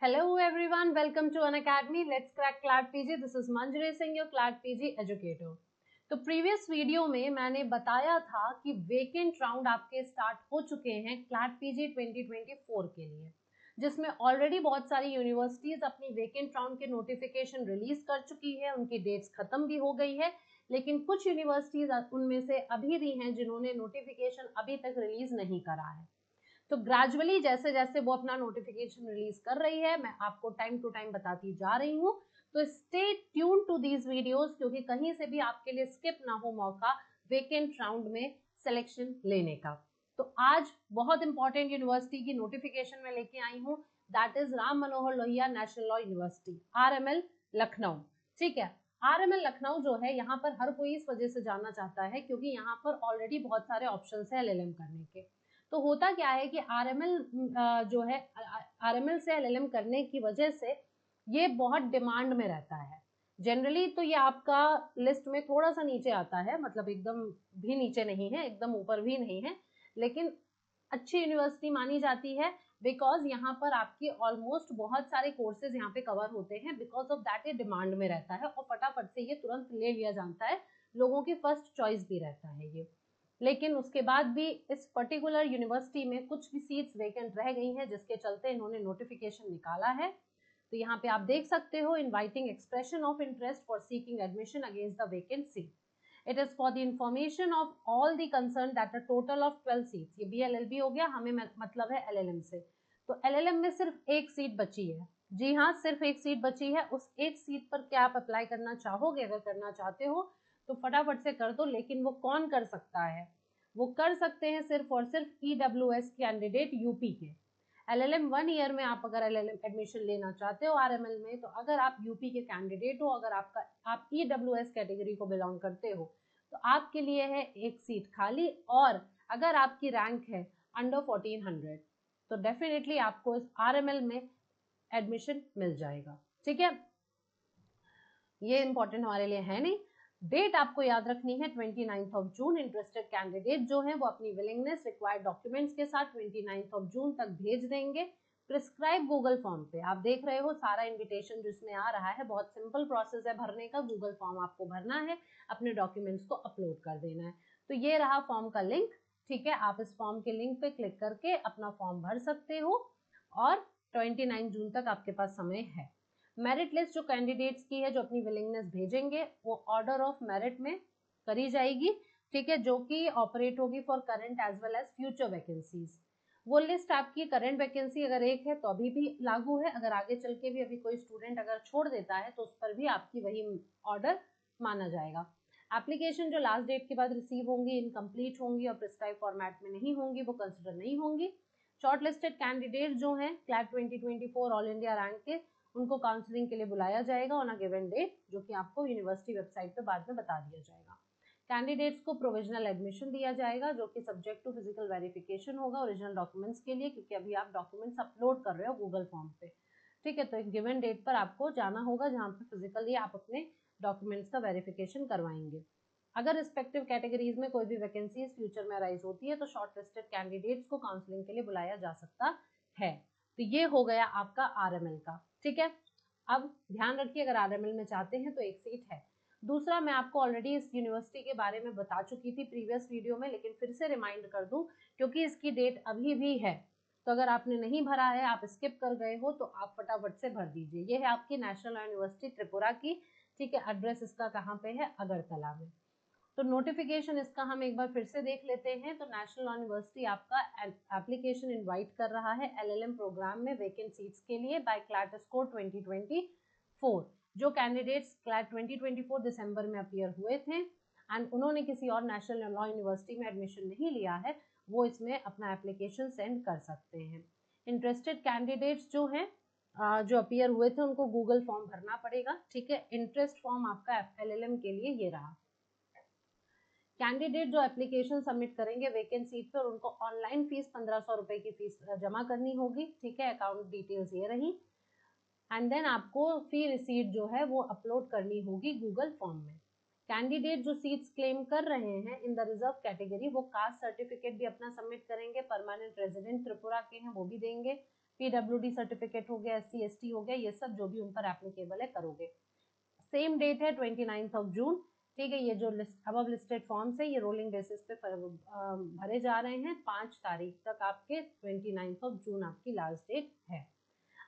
Hello everyone, welcome to Unacademy. Let's crack CLAT PG. This is Manjari Singh, your CLAT PG educator. तो previous video में मैंने बताया था कि vacant round आपके स्टार्ट हो चुके हैं CLAT PG 2024 के लिए, जिसमें ऑलरेडी बहुत सारी यूनिवर्सिटीज अपनी वेकेंट राउंड के नोटिफिकेशन रिलीज कर चुकी है, उनकी डेट्स खत्म भी हो गई है, लेकिन कुछ यूनिवर्सिटीज उनमें से अभी भी हैं जिन्होंने नोटिफिकेशन अभी तक रिलीज नहीं करा है। तो ग्रेजुअली जैसे जैसे वो अपना नोटिफिकेशन रिलीज कर रही है, मैं आपको टाइम टू टाइम बताती जा रही हूँ। तो stay tune to these videos, क्योंकि कहीं से भी आपके लिए स्किप ना हो मौका वेकेंट राउंड में सिलेक्शन लेने का। तो आज बहुत इंपॉर्टेंट यूनिवर्सिटी की नोटिफिकेशन में लेके आई हूँ, that is Ram Manohar Lohia national law university, RML Lucknow. ठीक है, RML लखनऊ जो है, यहाँ पर हर कोई इस वजह से जानना चाहता है क्योंकि यहाँ पर ऑलरेडी बहुत सारे ऑप्शन है LLM करने के। तो होता क्या है कि RML जो है, RML से LLM करने की वजह से ये बहुत डिमांड में रहता है। जनरली तो ये आपका लिस्ट में थोड़ा सा नीचे आता है, मतलब एकदम भी नीचे नहीं है, एकदम ऊपर भी नहीं है, लेकिन अच्छी यूनिवर्सिटी मानी जाती है बिकॉज यहाँ पर आपकी ऑलमोस्ट बहुत सारे कोर्सेज यहाँ पे कवर होते हैं। बिकॉज ऑफ दैट ये डिमांड में रहता है और फटाफट से ये तुरंत ले लिया जाता है, लोगों की फर्स्ट चॉइस भी रहता है ये। लेकिन उसके बाद भी इस पर्टिकुलर यूनिवर्सिटी में कुछ भी सीट्स वेकेंट रह गई हैं, जिसके चलते इन्होंने नोटिफिकेशन निकाला है। तो यहाँ पे आप देख सकते हो, inviting expression of interest for seeking admission against the vacant seat. It is for the information of all the concern that a total of 12 seats. ये BLLB हो गया, हमें मतलब है LLM से। तो LLM में सिर्फ एक सीट बची है। जी हाँ, सिर्फ एक सीट बची है। उस एक सीट पर क्या आप अप्लाई करना चाहोगे? अगर करना चाहते हो तो फटाफट से कर दो। लेकिन वो कौन कर सकता है? वो कर सकते हैं सिर्फ और सिर्फ EWS कैंडिडेट यूपी के। LLM 1 ईयर में आप अगर LLM एडमिशन लेना चाहते हो RML में, तो अगर आप यूपी के कैंडिडेट हो, अगर आप EWS कैटेगरी को बिलोंग करते हो, तो आपके लिए है एक सीट खाली। और अगर आपकी रैंक है अंडर 1400 तो डेफिनेटली आपको इस RML में एडमिशन मिल जाएगा। ठीक है, ये इंपॉर्टेंट हमारे लिए है नहीं। डेट आपको याद रखनी है 29 जून। इंटरेस्टेड कैंडिडेट जो है वो अपनी विलिंगनेस रिक्वायर्ड डॉक्यूमेंट्स के साथ 29 जून तक भेज देंगे प्रिस्क्राइब गूगल फॉर्म पे। आप देख रहे हो सारा इन्विटेशन जिसमें आ रहा है, बहुत सिंपल प्रोसेस है भरने का। गूगल फॉर्म आपको भरना है, अपने डॉक्यूमेंट्स को अपलोड कर देना है। तो ये रहा फॉर्म का लिंक। ठीक है, आप इस फॉर्म के लिंक पे क्लिक करके अपना फॉर्म भर सकते हो और 29 जून तक आपके पास समय है। मेरिट लिस्ट जो कैंडिडेट्स की है, जो अपनी विलिंगनेस भेजेंगे, वो ऑर्डर ऑफ मेरिट में करी जाएगी। ठीक है, जो कि ऑपरेट होगी for current as well as future vacancies. वो लिस्ट आपकी करंट वैकेंसी अगर एक है तो अभी भी लागू है, अगर आगे चल के भी अभी कोई स्टूडेंट अगर छोड़ देता है तो उस पर भी आपकी वही ऑर्डर माना जाएगा। एप्लीकेशन जो लास्ट डेट के बाद रिसीव होंगी, इनकम्प्लीट होंगी और प्रिस्क्राइब फॉर्मेट में नहीं होंगी, वो कंसिडर नहीं होंगी। शॉर्ट लिस्टेड कैंडिडेट जो हैं CLAT 2024 ऑल इंडिया रैंक के, उनको काउंसलिंग के लिए बुलाया जाएगा ऑन अ गिवन डेट, जो कि आपको यूनिवर्सिटी वेबसाइट पे बाद में बता दिया जाएगा। कैंडिडेट्स को प्रोविजनल एडमिशन दिया जाएगा, जो कि सब्जेक्ट टू फिजिकल वेरिफिकेशन होगा ओरिजिनल डॉक्यूमेंट्स के लिए, क्योंकि अभी आप डॉक्यूमेंट्स अपलोड कर रहे हो गूगल फॉर्म पे। ठीक है, तो एक गिवन डेट पर आपको जाना होगा जहाँ पे फिजिकली आप अपने डॉक्यूमेंट्स का वेरिफिकेशन करवाएंगे। अगर रिस्पेक्टिव कैटेगरीज में कोई भी वैकेंसीज फ्यूचर में अराइज होती है तो शॉर्ट लिस्टेड कैंडिडेट्स को काउंसलिंग के लिए बुलाया जा सकता है। तो ये हो गया आपका RML का। ठीक है, अब ध्यान रखिए, अगर RML में चाहते हैं तो एक सीट है। दूसरा, मैं आपको ऑलरेडी इस यूनिवर्सिटी के बारे में बता चुकी थी प्रीवियस वीडियो में, लेकिन फिर से रिमाइंड कर दूं क्योंकि इसकी डेट अभी भी है। तो अगर आपने नहीं भरा है, आप स्किप कर गए हो, तो आप फटाफट से भर दीजिए। ये है आपकी नेशनल यूनिवर्सिटी त्रिपुरा की। ठीक है, एड्रेस इसका कहाँ पे है? अगरतला में। तो नोटिफिकेशन इसका हम एक बार फिर से देख लेते हैं। तो नेशनल यूनिवर्सिटी आपका एप्लीकेशन इनवाइट कर रहा है LLM प्रोग्राम में वेकेंट सीट्स के लिए बाय क्लैट स्कोर 2024। जो कैंडिडेट्स क्लैट 2024 दिसंबर में अपीयर हुए थे एंड उन्होंने किसी और नेशनल लॉ यूनिवर्सिटी में एडमिशन नहीं लिया है, वो इसमें अपना एप्लीकेशन सेंड कर सकते हैं। इंटरेस्टेड कैंडिडेट्स जो हैं जो अपीयर हुए थे, उनको गूगल फॉर्म भरना पड़ेगा। ठीक है, इंटरेस्ट फॉर्म आपका LLM के लिए ये रहा। कैंडिडेट जो एप्लीकेशन सबमिट करेंगे वेकेंट सीट पर, उनको ऑनलाइन फीस 1500 रुपए की फीस जमा करनी होगी। ठीक है, अकाउंट डिटेल्स ये रही। एंड देन आपको फी रिसीट जो है वो अपलोड करनी होगी गूगल फॉर्म में। कैंडिडेट जो सीट्स क्लेम कर रहे हैं इन द रिजर्व कैटेगरी, वो कास्ट सर्टिफिकेट भी अपना सबमिट करेंगे। परमानेंट रेजिडेंट त्रिपुरा के हैं, वो भी देंगे। PWD सर्टिफिकेट हो गया, SC ST हो गया, ये सब जो भी उन पर एप्लीकेबल है करोगे। सेम डेट है 29 जून, ठीक है। ये जो अबव लिस्टेड फॉर्म्स है ये रोलिंग बेसिस पे भरे जा रहे हैं। 5 तारीख तक आपके 29 जून आपकी लास्ट डेट है।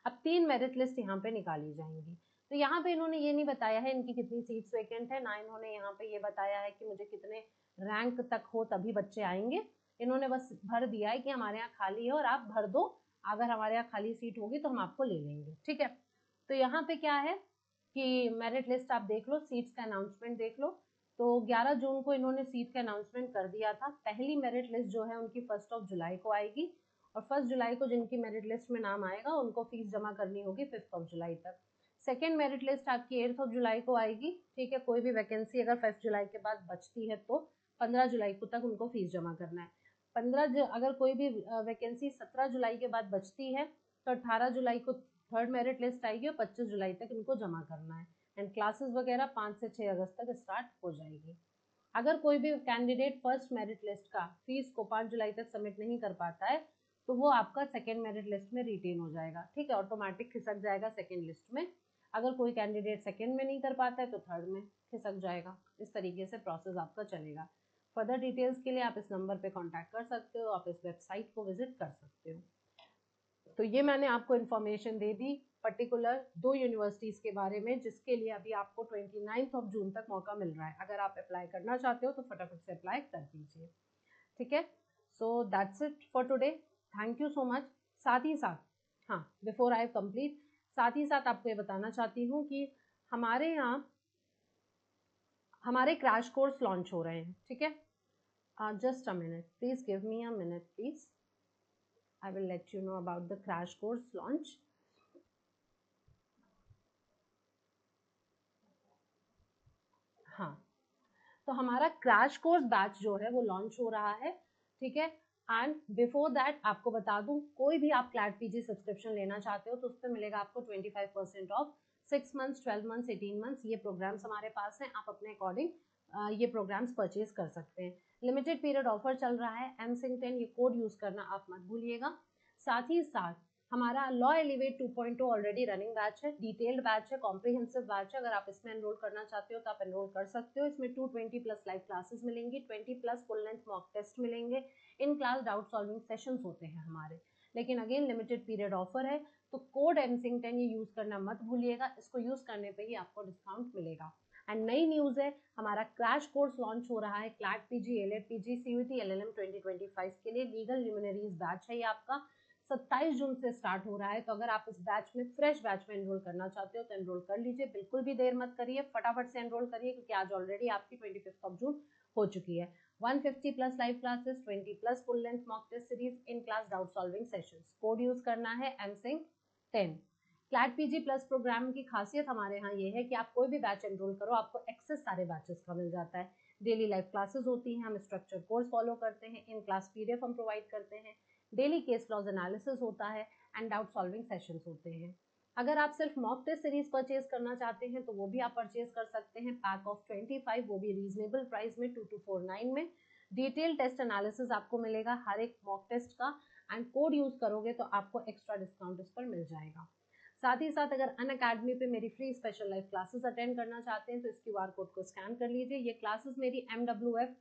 अब 3 मेरिट लिस्ट यहाँ पे निकाली जाएंगी। तो यहाँ पे इन्होंने ये नहीं बताया है इनकी कितनी सीट्स वैकेंट है, ना इन्होंने यहाँ पे ये बताया है कि मुझे कितने रैंक तक हो तभी बच्चे आएंगे। इन्होंने बस भर दिया है कि हमारे यहाँ खाली है और आप भर दो, अगर हमारे यहाँ खाली सीट होगी तो हम आपको ले लेंगे, ठीक है। तो यहाँ पे क्या है कि मेरिट लिस्ट आप देख लो, सीट्स का अनाउंसमेंट देख लो। तो 11 जून को इन्होंने सीट का अनाउंसमेंट कर दिया था। पहली मेरिट लिस्ट जो है उनकी 1 जुलाई को आएगी, और 1 जुलाई को जिनकी मेरिट लिस्ट में नाम आएगा उनको फीस जमा करनी होगी 5 जुलाई तक। सेकेंड मेरिट लिस्ट आपकी 8 जुलाई को आएगी, ठीक है। कोई भी वैकेंसी अगर 5 जुलाई के बाद बचती है तो 15 जुलाई को तक उनको फीस जमा करना है। अगर कोई भी वैकेंसी 17 जुलाई के बाद बचती है तो 18 जुलाई को थर्ड मेरिट लिस्ट आएगी और 25 जुलाई तक इनको जमा करना है। एंड क्लासेस वगैरह 5 से 6 अगस्त तक स्टार्ट हो जाएगी। अगर कोई भी कैंडिडेट फर्स्ट मेरिट लिस्ट का फीस को 5 जुलाई तक सबमिट नहीं कर पाता है तो वो आपका सेकेंड मेरिट लिस्ट में रिटेन हो जाएगा, ठीक है। ऑटोमेटिक खिसक जाएगा सेकेंड लिस्ट में। अगर कोई कैंडिडेट सेकेंड में नहीं कर पाता है तो थर्ड में खिसक जाएगा। इस तरीके से प्रोसेस आपका चलेगा। फर्दर डिटेल्स के लिए आप इस नंबर पे कांटेक्ट कर सकते हो, आप इस वेबसाइट को विजिट कर सकते हो। तो ये मैंने आपको information they the particular 2 universities के बारे में, जिसके लिए अभी आपको 29 जून तक मौका मिल रहा है। अगर आप अप्लाई करना चाहते हो तो फटाफट से अप्लाई कर दीजिए, ठीक है। So that's it for today, thank you so much. साथ ही साथ, हाँ, बिफोर आई कंप्लीट, साथ ही साथ आपको ये बताना चाहती हूँ कि हमारे यहाँ हमारे क्रैश कोर्स लॉन्च हो रहे हैं, ठीक है। Just a minute, please give me a minute please, I will let you know about the crash course launch. हाँ, तो हमारा क्रैश कोर्स बैच जो है वो लॉन्च हो रहा है, ठीक है। एंड बिफोर दैट आपको बता दूं, कोई भी आप क्लैट पीजी सब्सक्रिप्शन लेना चाहते हो तो उस पर मिलेगा आपको 25% ऑफ। 6 मंथ्स, 12 मंथ्स, 18 मंथ्स ये प्रोग्राम्स हमारे पास हैं। आप अपने अकॉर्डिंग ये प्रोग्राम्स परचेज कर सकते हैं। लिमिटेड पीरियड ऑफर चल रहा है। MSing10 ये कोड यूज करना आप मत भूलिएगा। साथ ही साथ हमारा law elevate 2.0 already running batch है, डिटेल्ड बैच है, कॉम्प्रिहेंसिव बैच है। अगर आप इसमें एनरोल करना चाहते हो तो आप एनरोल कर सकते हो। इसमें 220 प्लस लाइव क्लासेस मिलेंगी, 20 plus full length mock test मिलेंगे, in class doubt solving sessions होते हैं हमारे। लेकिन अगेन लिमिटेड पीरियड ऑफर है, तो कोड MSing10 ये यूज करना मत भूलिएगा। इसको यूज करने पे ही आपको डिस्काउंट मिलेगा। एंड नई न्यूज है, हमारा क्रैश कोर्स लॉन्च हो रहा है CLAT PG, El.Ed PG, CUET, LLM 2025 के लिए। लीगल ल्यूमिनरीज बैच है ये आपका, 27 जून से स्टार्ट हो रहा है। तो अगर आप इस बैच में, फ्रेश बैच में एनरोल करना चाहते हो तो एनरोल कर लीजिए, बिल्कुल भी देर मत करिए, फटाफट से एनरोल करिए, क्योंकि आज ऑलरेडी आपकी 25 जून हो चुकी है। 150 plus live classes, 20 plus full length mock test series, in class doubt solving sessions. Code use करना है MSing10। CLAT PG plus programme की खासियत हमारे यहाँ ये है कि आप कोई भी बैच एनरोल करो, आपको एक्सेस सारे बैचेस का मिल जाता है। डेली लाइव क्लासेस होती हैं, हम स्ट्रक्चर कोर्स फॉलो करते हैं, इन क्लास PDF हम प्रोवाइड करते हैं, डेली केस लॉज एनालिसिस होता है, एंड डाउट सॉल्विंग सेशंस होते हैं। अगर आप सिर्फ मॉक टेस्ट सीरीज परचेज करना चाहते हैं तो वो भी आप परचेज कर सकते हैं, पैक ऑफ 25, वो भी रीजनेबल प्राइस में 2249 में। डिटेल टेस्ट एनालिसिस आपको मिलेगा हर एक मॉक टेस्ट का, एंड कोड यूज करोगे तो आपको एक्स्ट्रा डिस्काउंट इस पर मिल जाएगा। साथ ही साथ अगर अनअकैडमी पे मेरी free special live classes attend करना चाहते हैं तो इस QR कोड को स्कैन कर लीजिए। ये क्लासेस मेरी MWF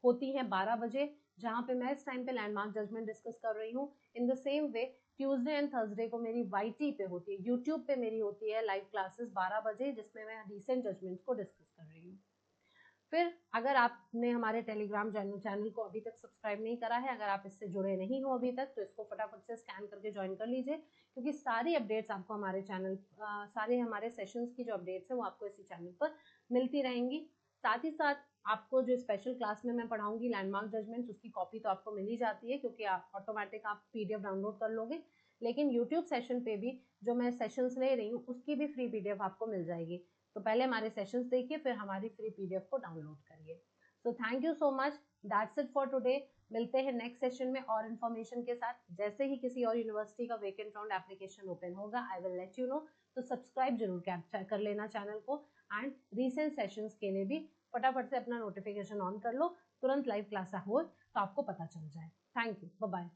होती हैं 12 बजे, जहाँ पे मैं इस टाइम पे लैंडमार्क जजमेंट डिस्कस कर रही हूँ। In the same way Tuesday and Thursday को मेरी YT पे होती है, यूट्यूब पे मेरी होती है लाइव क्लासेस 12 बजे, जिसमें मैं रिसेंट जजमेंट्स को डिस्कस कर रही हूँ। फिर अगर आपने हमारे टेलीग्राम चैनल को अभी तक सब्सक्राइब नहीं करा है, अगर आप इससे जुड़े नहीं हो अभी तक, तो इसको फटाफट से स्कैन करके ज्वाइन कर लीजिए, क्योंकि सारी अपडेट्स आपको हमारे चैनल, सारे हमारे सेशंस की जो अपडेट्स है वो आपको इसी चैनल पर मिलती रहेंगी। साथ ही साथ आपको जो स्पेशल क्लास में मैं पढ़ाऊंगी लैंडमार्क जजमेंट्स, उसकी कॉपी तो आपको मिल ही जाती है, क्योंकि आप ऑटोमेटिक आप PDF डाउनलोड कर लोगे। लेकिन यूट्यूब सेशन पे भी जो मैं सेशंस ले रही हूँ उसकी भी फ्री PDF आपको मिल जाएगी। तो पहले हमारे सेशंस देखिए, फिर हमारी फ्री PDF को डाउनलोड करिए। So thank you so much, that's it for today. मिलते हैं नेक्स्ट सेशन में और इन्फॉर्मेशन के साथ। जैसे ही किसी और यूनिवर्सिटी का वेकेंट राउंड एप्लीकेशन ओपन होगा, I will let you know. तो सब्सक्राइब जरूर कर लेना चैनल को, एंड रिसेंट सेशंस के लिए भी फटाफट से अपना नोटिफिकेशन ऑन कर लो, तुरंत लाइव क्लास हो तो आपको पता चल जाए। Thank you, bye bye.